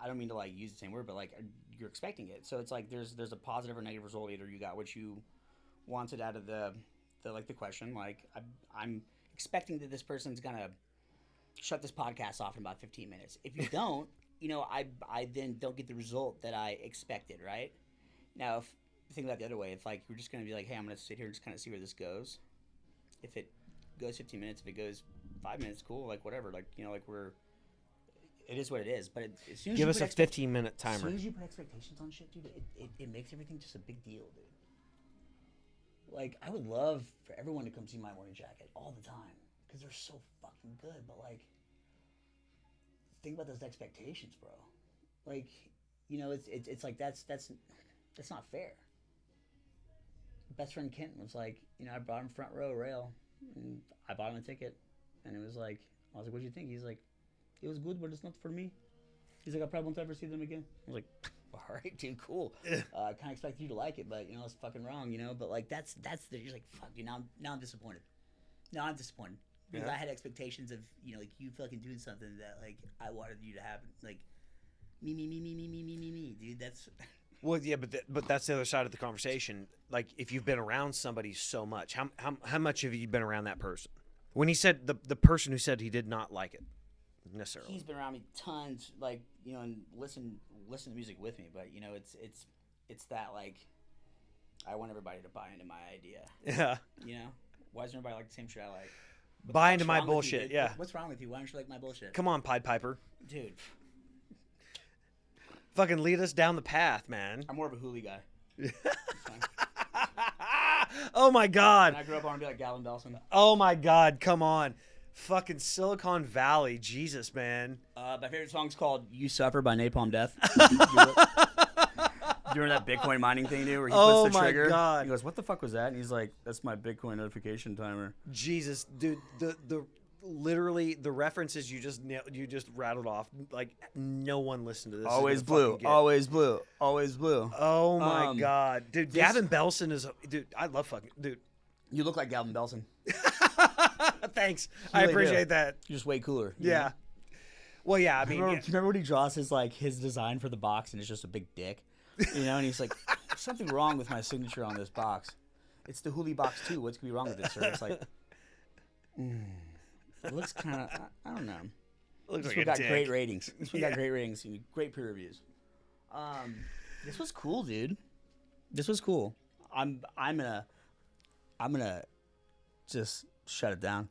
I don't mean to like use the same word, but like you're expecting it. So it's like there's a positive or negative result. Either you got what you wanted out of the question. Like I'm expecting that this person's gonna shut this podcast off in about 15 minutes. If you don't, I then don't get the result that I expected, right? Now, if think about it the other way, if like you're just gonna be like, hey, I'm gonna sit here and just kind of see where this goes. If it goes 15 minutes, if it goes 5 minutes, cool, like whatever, like it is what it is. But as soon as give us a 15-minute timer. As soon as you put expectations on shit, dude, it makes everything just a big deal, dude. Like, I would love for everyone to come see My Morning Jacket all the time because they're so fucking good. But, like, think about those expectations, bro. Like, it's like that's not fair. Best friend Kent was like, I brought him front row rail, and I bought him a ticket, and it was like, I was like, what do you think? He's like, it was good, but it's not for me. He's like, I probably won't ever see them again. I was like, all right, dude, cool. I kind of expected you to like it, but it's fucking wrong, But like you're like, fuck, dude. Now I'm disappointed. Now I'm disappointed because I had expectations of like you fucking doing something that like I wanted you to happen. Like me, dude. That's well, yeah, but that's the other side of the conversation. Like if you've been around somebody so much, how much have you been around that person? When he said the person who said he did not like it necessarily, he's been around me tons, like and listen to music with me, but it's that like I want everybody to buy into my idea. Yeah. Why doesn't everybody like the same shit I like? Buy into my bullshit. You, yeah. What's wrong with you? Why don't you like my bullshit? Come on, Pied Piper. Dude. Fucking lead us down the path, man. I'm more of a Hooli guy. Oh my God. And I grew up on to be like Gavin Belson. Oh my God, come on. Fucking Silicon Valley. Jesus, man. My favorite song's called You Suffer by Napalm Death. During that Bitcoin mining thing, dude, where he puts the trigger. God. He goes, what the fuck was that? And he's like, that's my Bitcoin notification timer. Jesus, dude, the literally the references you just rattled off, like no one listened to this. Always blue. Oh my God, dude, Gavin Belson is dude. I love fucking dude. You look like Gavin Belson. Thanks, I appreciate that. You're just way cooler. Yeah. Well, yeah. I mean, remember when he draws his design for the box and it's just a big dick, and he's like, "There's something wrong with my signature on this box. It's the Hooli box too. What's gonna be wrong with this, sir?" It's like, It looks kind of, I don't know. Looks This like one a got dick. great ratings. This one Yeah. got great ratings and great peer reviews. This was cool, dude. This was cool. I'm gonna just shut it down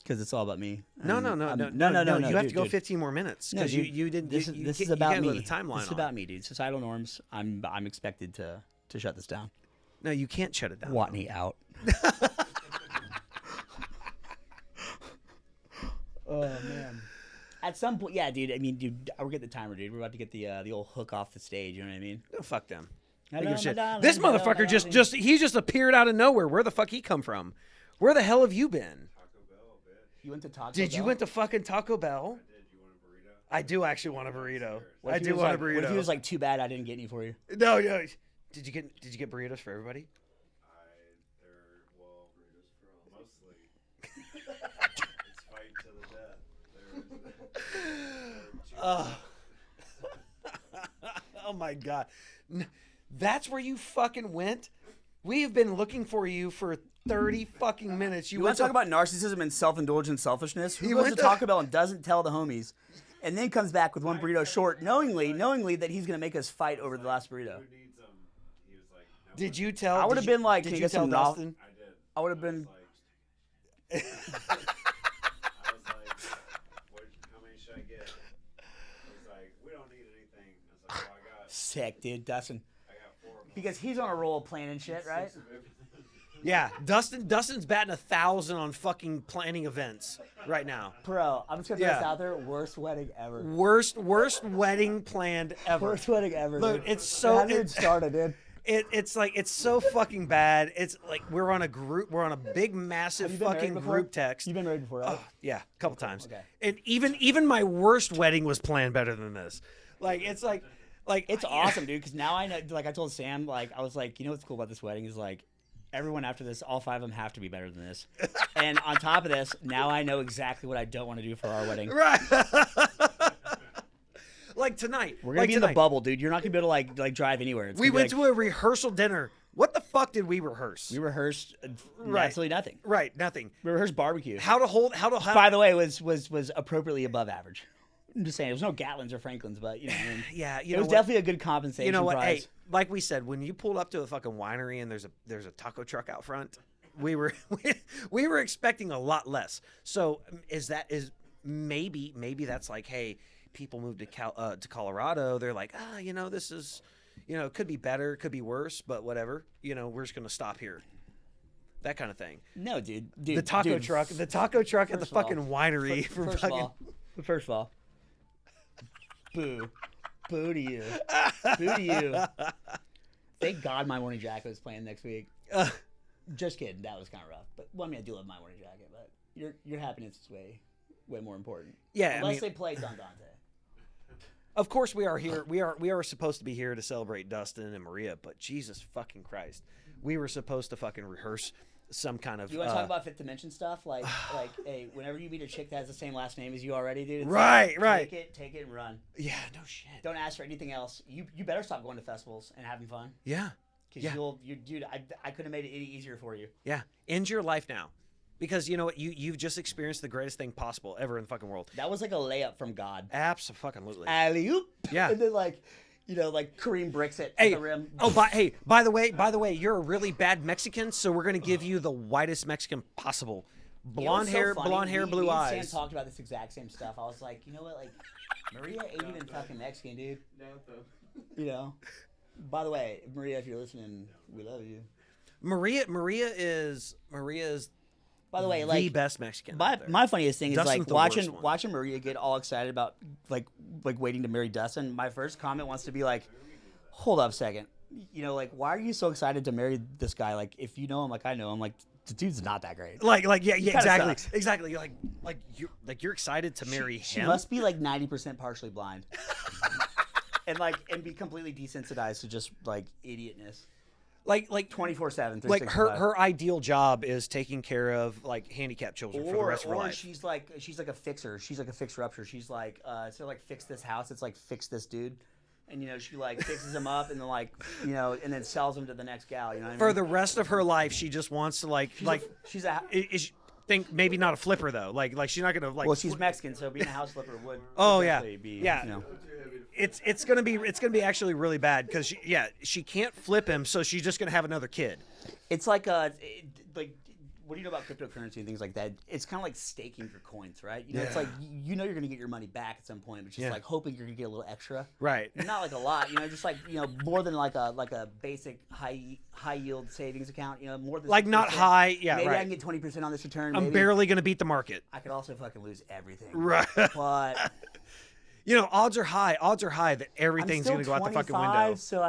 because it's all about me. No. And You have dude, to go dude. 15 more minutes No, because dude, you didn't. This you is can't- about you me. can't go the timeline This is on. about me, dude. Societal norms. I'm expected to shut this down. No, you can't shut it down. Watney out. Oh man. At some point, yeah, dude. I mean, dude, we're getting the timer, dude. We're about to get the old hook off the stage. You know what I mean? No, fuck them. Hello, Give a shit. my darling, This hello, my motherfucker darling. he just appeared out of nowhere. Where the fuck he come from? Where the hell have you been? Taco Bell, bitch. You went to Taco Did you Bell? went to fucking Taco Bell? I did. You want a burrito? I do actually want a burrito. What I if he do was want like, a burrito. What if he was like, too bad I didn't get any for you? No. Did you get burritos for everybody? Well, burritos for all. Mostly. It's fight to the death. Oh my god. That's where you fucking went? We have been looking for you for 30 fucking minutes. You want to talk about narcissism and self-indulgent selfishness? Who He goes went to to- Taco Bell and doesn't tell the homies, and then comes back with one burrito short, knowingly that he's gonna make us fight over the last burrito? Who needs them? He was like, no. Did you tell? I would have been like, Did can you get tell some novel- Dustin? I did. I would have been. I was like, what, how many should I get? He was like, we don't need anything. I was like, well, Sick, dude, Dustin. I got 4 of them. Because he's on a roll of planning shit, right? 6 of everything. Yeah, Dustin's batting 1,000 on fucking planning events right now. Bro, I'm just gonna throw Yeah. this out there. Worst wedding ever. Worst wedding planned ever. Worst wedding ever. Look, dude. it's so- It hasn't even started, dude. It's like it's so fucking bad. It's like we're on a big massive Have you been married fucking before? group text. You've been married before, right? Oh, yeah, a couple times. okay. And even my worst wedding was planned better than this. Like it's like It's awesome, dude. Because now I know. Like I told Sam, like I was like, you know what's cool about this wedding is like, everyone after this, all 5 of them have to be better than this. And on top of this, now I know exactly what I don't want to do for our wedding. Right. Like tonight. We're gonna be in the bubble, dude. You're not gonna be able to like drive anywhere. It's We gonna be went to a rehearsal dinner. What the fuck did we rehearse? We rehearsed Right. absolutely nothing. Right, nothing. We rehearsed barbecue. How By the way, was appropriately above average. I'm just saying, there was no Gatlins or Franklins, but you know, I mean, yeah, you it know was what? definitely a good compensation. You know what? prize. Hey, like we said, when you pulled up to a fucking winery and there's a taco truck out front, we were we were expecting a lot less. So is maybe that's like, hey, people move to Colorado, they're like, this is, it could be better, could be worse, but whatever. We're just gonna stop here. That kind of thing. No, dude. The taco truck at the first of all- fucking winery for First fucking. First of all, boo to you, boo to you. Thank God my morning jacket was playing next week. Just kidding, that was kind of rough. But well, I mean, I do love my morning jacket, but your happiness is way more important. Yeah, Unless they play Don Dante. Of course, we are here. We are supposed to be here to celebrate Dustin and Maria, but Jesus fucking Christ, we were supposed to fucking rehearse some kind of. You want to talk about fifth dimension stuff? Like, hey, whenever you meet a chick that has the same last name as you already, dude. It's Right. Take it, and run. Yeah, no shit. Don't ask for anything else. You better stop going to festivals and having fun. Yeah, Because dude, I couldn't have made it any easier for you. yeah. End your life now, because you know what? You've just experienced the greatest thing possible ever in the fucking world. That was like a layup from God. Absolutely. Alley-oop. Yeah. And then like Kareem bricks it at Hey, the rim. oh, by the way, you're a really bad Mexican, so we're gonna give you the whitest Mexican possible. You know what's Blonde so funny? blonde hair, Me blue and eyes. Sam talked about this exact same stuff. I was like, you know what, like Maria ain't even fucking Mexican, dude. You know. By the way, Maria, if you're listening, we love you. Maria is By the way, the like best Mexican. my out there. my funniest thing is Dustin's like the worst one. watching Maria get all excited about like waiting to marry Dustin. My first comment wants to be like, hold up a second. Like, why are you so excited to marry this guy? Like, if you know him like I know him, like the dude's not that great. Yeah, exactly, sucks. exactly. You're excited to marry She him. must be like 90% partially blind, and be completely desensitized to just like idiotness. Like 24/7. like her ideal job is taking care of like handicapped children for the rest of her life. she's like a fixer. She's like a fixer-upper. She's like instead of like fix this house, it's like fix this dude. And she like fixes him up and then like and then sells him to the next gal. You know what I mean? For the rest of her life, she just wants to she's a is think maybe not a flipper though. Like she's not gonna like. Well, she's Mexican, so being a house flipper would. Oh would yeah, definitely be, yeah. You know. It's gonna be actually really bad because she can't flip him, so she's just gonna have another kid. It's like like what do you know about cryptocurrency and things like that? It's kind of like staking your coins, right? You know, it's like you know you're gonna get your money back at some point, but just like hoping you're gonna get a little extra. Right. Not like a lot, you know, just like more than like a basic high yield savings account. You know, more than Like 6%. not high. Yeah. Maybe right. I can get 20% on this return. I'm maybe. barely gonna beat the market. I could also fucking lose everything. Right. But you know, odds are high that everything's I'm gonna still go out the fucking 25, window. So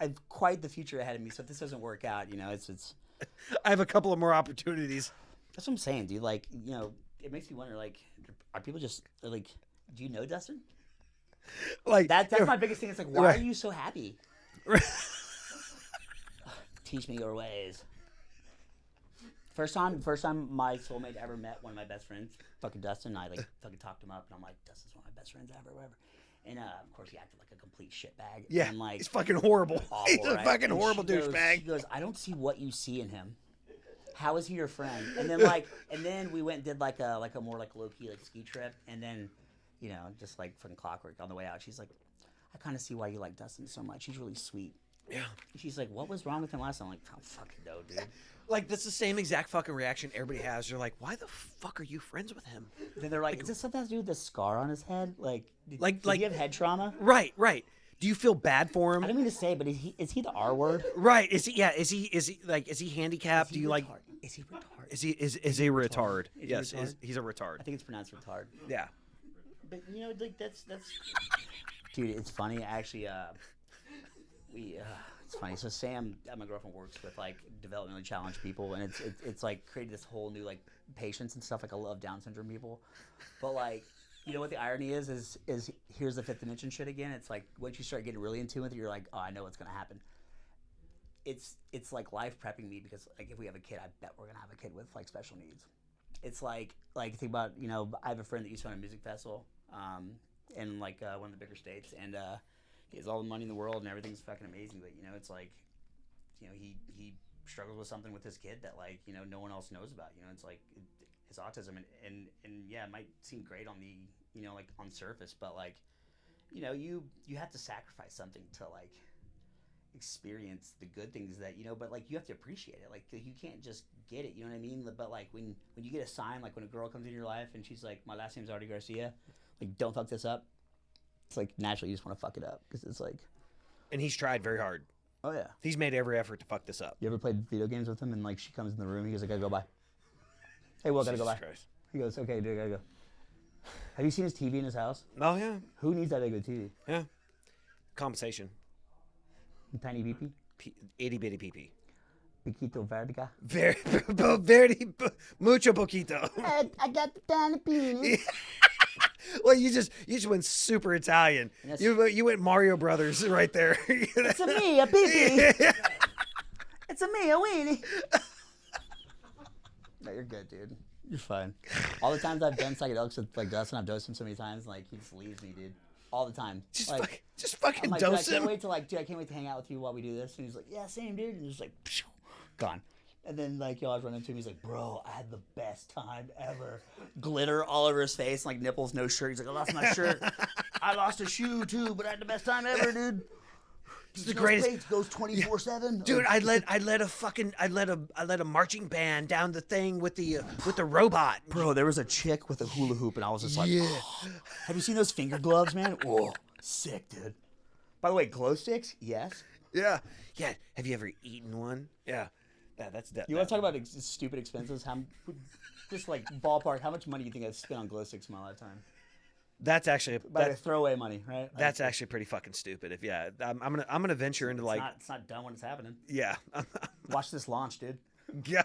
I've quite the future ahead of me. So if this doesn't work out, you know, it's. I have a couple of more opportunities. That's what I'm saying, dude. Like, you know, it makes me wonder. Like, are people just like? Do you know Dustin? Like That's my biggest thing. It's like, why are you so happy? Teach me your ways. First time my soulmate ever met one of my best friends, fucking Dustin. I like fucking talked him up, and I'm like, Dustin's one of my best friends ever, whatever. And of course, he acted like a complete shitbag. Yeah, and, like, he's fucking horrible. awful, He's a right? fucking And horrible she goes- douchebag. She goes, I don't see what you see in him. How is he your friend? And then we went and did like a more like low key like ski trip, and then, you know, just like fucking clockwork on the way out. She's like, I kind of see why you like Dustin so much. He's really sweet. Yeah. She's like, what was wrong with him last time? I'm like, I don't fucking know, dude. Like that's the same exact fucking reaction everybody has. They're like, why the fuck are you friends with him? Then they're like, is this something to do with the scar on his head? Like, Like- did he have head trauma? Right. Do you feel bad for I him? don't mean to say, but is he the R word? Right. Is he handicapped? Do you like? Is he retarded? Is he a retard? Is he Yes, retard? he's a retard. I think it's pronounced retard. Yeah. But you know, like that's dude. It's funny actually. It's funny. So Sam, my girlfriend, works with like developmentally challenged people, and it's like created this whole new like patients and stuff. Like I love Down syndrome people, but like you know what the irony is here's the fifth dimension shit again. It's like once you start getting really into it, you're like, oh, I know what's gonna happen. It's like life prepping me because like if we have a kid, I bet we're gonna have a kid with like special needs. It's like think about, you know, I have a friend that used to run a music festival in like one of the bigger states, and he has all the money in the world and everything's fucking amazing, but you know it's like, you know, he struggles with something with his kid that like, you know, no one else knows about. You know, it's like his autism, and yeah, it might seem great on the, you know, like on surface, but like, you know, you have to sacrifice something to like experience the good things that, you know, but like you have to appreciate it. Like you can't just get it, you know what I mean? But like when you get a sign, like when a girl comes into your life and she's like, my last name's Artie Garcia, like don't fuck this up. It's like naturally you just want to fuck it up because it's like. And he's tried very hard. Oh yeah. He's made every effort to fuck this up. You ever played video games with him and like she comes in the room, he goes, I gotta go by. Hey, Will, gotta go by. Christ. He goes, okay, dude, gotta go. Have you seen his TV in his house? Oh yeah. Who needs that big of a TV? Yeah. Compensation. Tiny BP? Itty bitty pee. Piquito Vertiga? Very mucho poquito. I got the tiny penis. Well, you just went super Italian. Yes. You went Mario Brothers right there. It's a me, a pee-pee. It's a me, a weenie. No, you're good, dude. You're fine. All the times I've done psychedelics with like Dustin, I've dosed him so many times, like he just leaves me, dude. All the time. Just like, fucking I'm like, dose dude, I him. can't wait to like, dude, I can't wait to hang out with you while we do this. And he's like, yeah, same, dude. And just like, pshh, gone. And then like, yo, I was running into him. He's like, bro, I had the best time ever. Glitter all over his face, like nipples, no shirt. He's like, I lost my shirt. I lost a shoe too, but I had the best time ever, dude. It's the greatest. Goes 24/7. Dude, I led a marching band down the thing with the robot. Bro, there was a chick with a hula hoop, and I was just like, oh. Have you seen those finger gloves, man? Oh, sick, dude. By the way, glow sticks? Yes. Yeah. Have you ever eaten one? Yeah. That's You want to talk about stupid expenses? Just like ballpark, how much money do you think I've spent on glow sticks in my lifetime? That's actually Throwaway money, right? that's actually pretty fucking stupid. I'm gonna venture into like it's not done when it's happening. yeah. Watch this launch, dude. Yeah.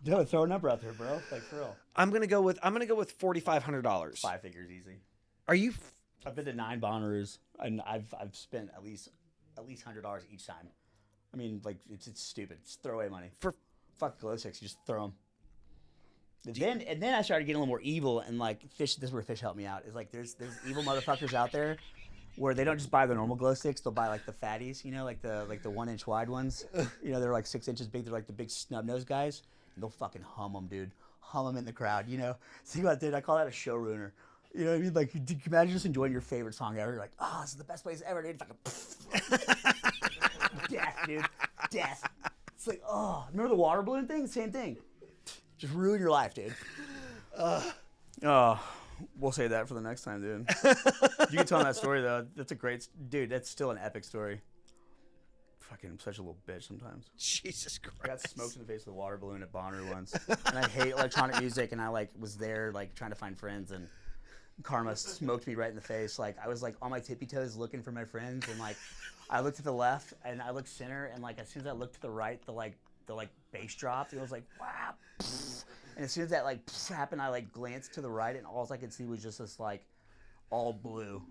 Dude, throw a number out there, bro. Like for real. I'm gonna go with $4,500. 5 figures easy. Are you? I've been to 9 Bonners, and I've spent at least $100 each time. I mean, like it's stupid. It's throwaway money. For fuck glow sticks, you just throw them. And then I started getting a little more evil, and like fish. This is where fish helped me out. Is like there's evil motherfuckers out there where they don't just buy the normal glow sticks. They'll buy like the fatties, you know, like the 1 inch wide ones. You know, they're like 6 inches big. They're like the big snub nose guys. and they'll fucking hum them, dude. Hum them in the crowd, you know? See what, dude? I call that a show ruiner. You know what I mean? Like, you imagine just enjoying your favorite song ever. You're like, oh, this is the best place ever, dude. Fucking death, dude. Death. It's like, oh, remember the water balloon thing? Same thing. Just ruin your life, dude. We'll save that for the next time, dude. You can tell that story, though. That's a great... Dude, that's still an epic story. Fucking I'm such a little bitch sometimes. Jesus Christ. I got smoked in the face with a water balloon at Bonner once. And I hate electronic music, and I, like, was there, like, trying to find friends, and karma smoked me right in the face. Like, I was, like, on my tippy toes looking for my friends, and, like, I looked to the left, and I looked center, and, like, as soon as I looked to the right, the bass dropped, and it was like, wow. And as soon as that, like, happened, I, like, glanced to the right, and all I could see was just this, like, all blue.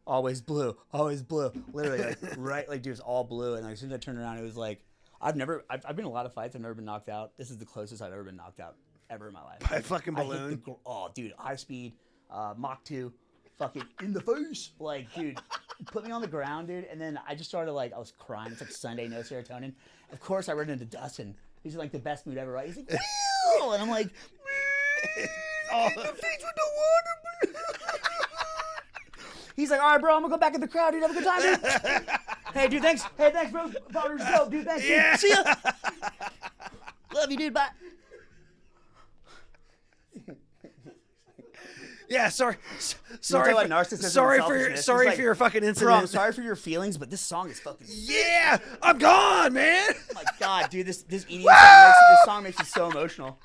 Always blue. Always blue. Literally, like, right, like, dude, it was all blue. And like, as soon as I turned around, it was like, I've been in a lot of fights. I've never been knocked out. This is the closest I've ever been knocked out ever in my life. By a fucking balloon? Oh, dude, high speed, Mach 2, fucking in the face. Like, dude, put me on the ground, dude. And then I just started, like, I was crying. It's like Sunday, no serotonin. Of course, I ran into Dustin. He's in, like, the best mood ever, right? He's like, Will! And I'm like, oh, in the face with the water balloon. He's like, all right, bro, I'm gonna go back in the crowd, dude. Have a good time, dude. Hey, dude, thanks. Hey, thanks, bro. Potter's dope, dude. Thanks, dude. Yeah. See ya. Love you, dude. Bye. Yeah, sorry Sorry for your fucking incident. Bro, I'm sorry for your feelings, but this song is fucking... Yeah, I'm gone, man. Oh my God, dude, this EDM song makes me so emotional.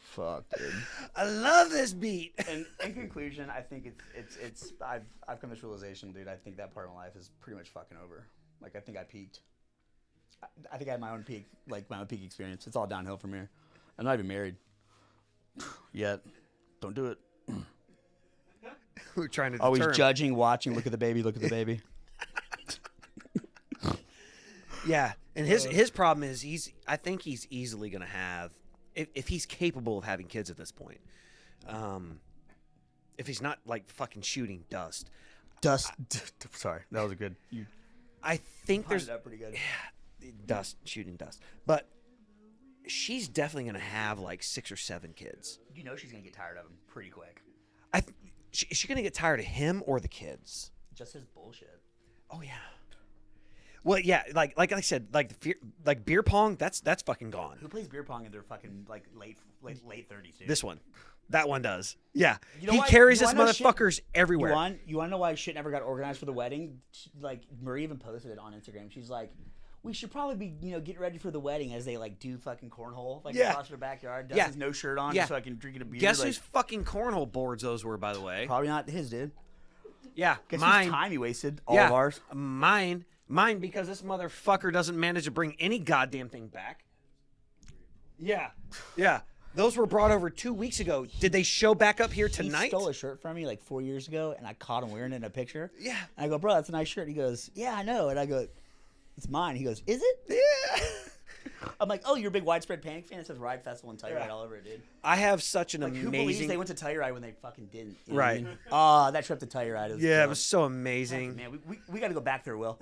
Fuck, dude. I love this beat. And in conclusion, I think I've come to this realization, dude. I think that part of my life is pretty much fucking over. Like, I think I peaked. I think I had my own peak, like my own peak experience. It's all downhill from here. I'm not even married yet. Don't do it. We're trying to always judging, watching. Look at the baby. Look at the baby. Yeah, and his problem is I think he's easily gonna have. If he's capable of having kids at this point, if he's not like fucking shooting dust. Sorry, that was a good. I think there's that pretty good. Shooting dust. But she's definitely gonna have like 6 or 7 kids. You know she's gonna get tired of him pretty quick. Is she gonna get tired of him or the kids? Just his bullshit. Oh yeah. Well, yeah, like I said, like beer pong, that's fucking gone. Who plays beer pong in their fucking like late 30s, dude? This one. That one does. Yeah. You know he why? carries his motherfuckers everywhere. You want to know why shit never got organized for the wedding? Like, Marie even posted it on Instagram. She's like, we should probably be, getting ready for the wedding as they, like, do fucking cornhole, like, across their backyard. Dustin's no shirt on, just fucking drinking a beer. Guess whose fucking cornhole boards those were, by the way? Probably not his, dude. Yeah, Guess mine. whose time he wasted? All of ours. Mine, because this motherfucker doesn't manage to bring any goddamn thing back. Yeah. Those were brought over 2 weeks ago. Did they show back up here tonight? He stole a shirt from me like 4 years ago, and I caught him wearing it in a picture. Yeah. And I go, bro, that's a nice shirt. He goes, yeah, I know. And I go, it's mine. He goes, is it? Yeah. I'm like, oh, you're a big Widespread Panic fan? It says Ride Festival and Telluride all over it, dude. I have such an like, amazing... Who believes they went to Telluride when they fucking didn't? You know right. What I mean? Oh, that trip to Telluride. It was so amazing. Man, we got to go back there, Will.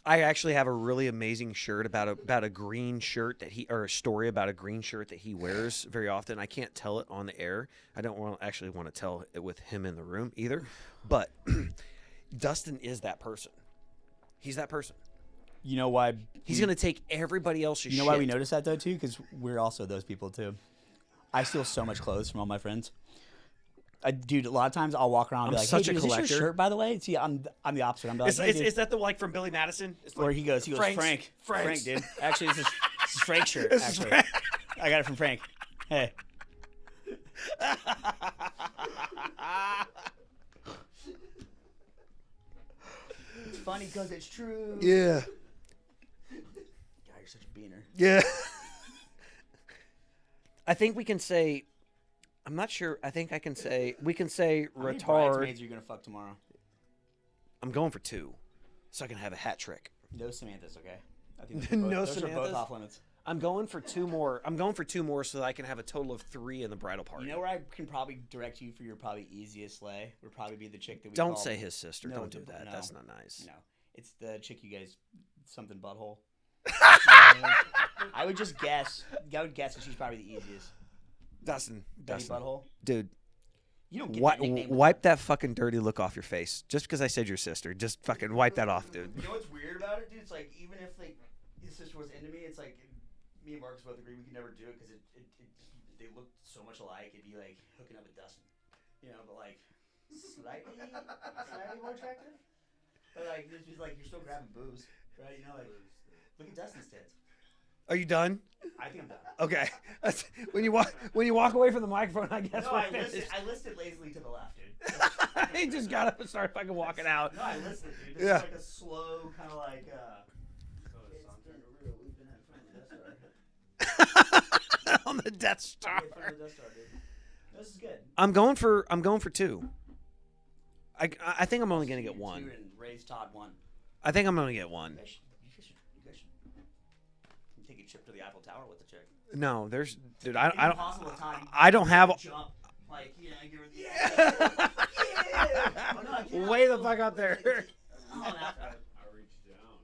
I actually have a really amazing shirt about a green shirt or a story about a green shirt that he wears very often. I can't tell it on the air. I don't want to tell it with him in the room either. But Dustin is that person. He's that person. You know why? He's going to take everybody else's shit. You know why we notice that, though, too? Because we're also those people, too. I steal so much clothes from all my friends. Dude, a lot of times I'll walk around and be like, hey, dude, is this your shirt, by the way? See, I'm the opposite. I'm like, hey, is that the like from Billy Madison? Where he goes, Frank, dude. Actually, this is Frank's shirt, actually. I got it from Frank. Hey. It's funny because it's true. Yeah. God, you're such a beaner. Yeah. I think we can say... I'm not sure. I think we can say How many retard. bridesmaids are you gonna fuck tomorrow? I'm going for 2, so I can have a hat trick. No Samantha's, okay? I think those are both off limits. I'm going for 2 more. I'm going for 2 more so that I can have a total of 3 in the bridal party. You know where I can probably direct you for your probably easiest sleigh? Would probably be the chick that we Don't call... say his sister. No, Don't do that. no. That's not nice. No, it's the chick you guys something butthole. I would just guess. I would guess that she's probably the easiest. Dustin, Dirty butthole. dude, You don't get that nickname. wipe that fucking dirty look off your face. Just because I said your sister, just fucking wipe that off, dude. You know what's weird about it, dude? It's like even if like his sister was into me, it's like me and Marcus both agree we could never do it because they look so much alike. It'd be like hooking up with Dustin, you know, but like slightly more attractive. But like it's just like you're still grabbing boobs, right? You know, like look at Dustin's tits. Are you done? I think I'm done. Okay. When you walk away from the microphone, I guess No, we're I finished. listed lazily to the left, dude. He just got up and started fucking walking out. No, I listed, dude. This Yeah. is like a slow kind of like. It's been a real. We've been having fun on the Death Star. On the Death Star. Yeah, fun on the Death Star, dude. This is good. I'm going for 2. I think I'm only gonna get 1. Two and Ray's Todd 1. I think I'm gonna get 1. You guys should take a trip to the Eiffel Tower with the chick. No, there's dude. It's I impossible time. don't. don't have. Jump like you're the. Yeah. Oh, no, I can't. Way the fuck up there. Oh, no. I reached down.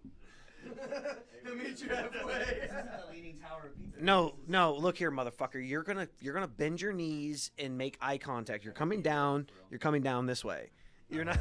He'll meet you halfway. This isn't the Leaning Tower of Pizza. No. Look here, motherfucker. You're gonna bend your knees and make eye contact. You're coming down. You're coming down this way. You're not.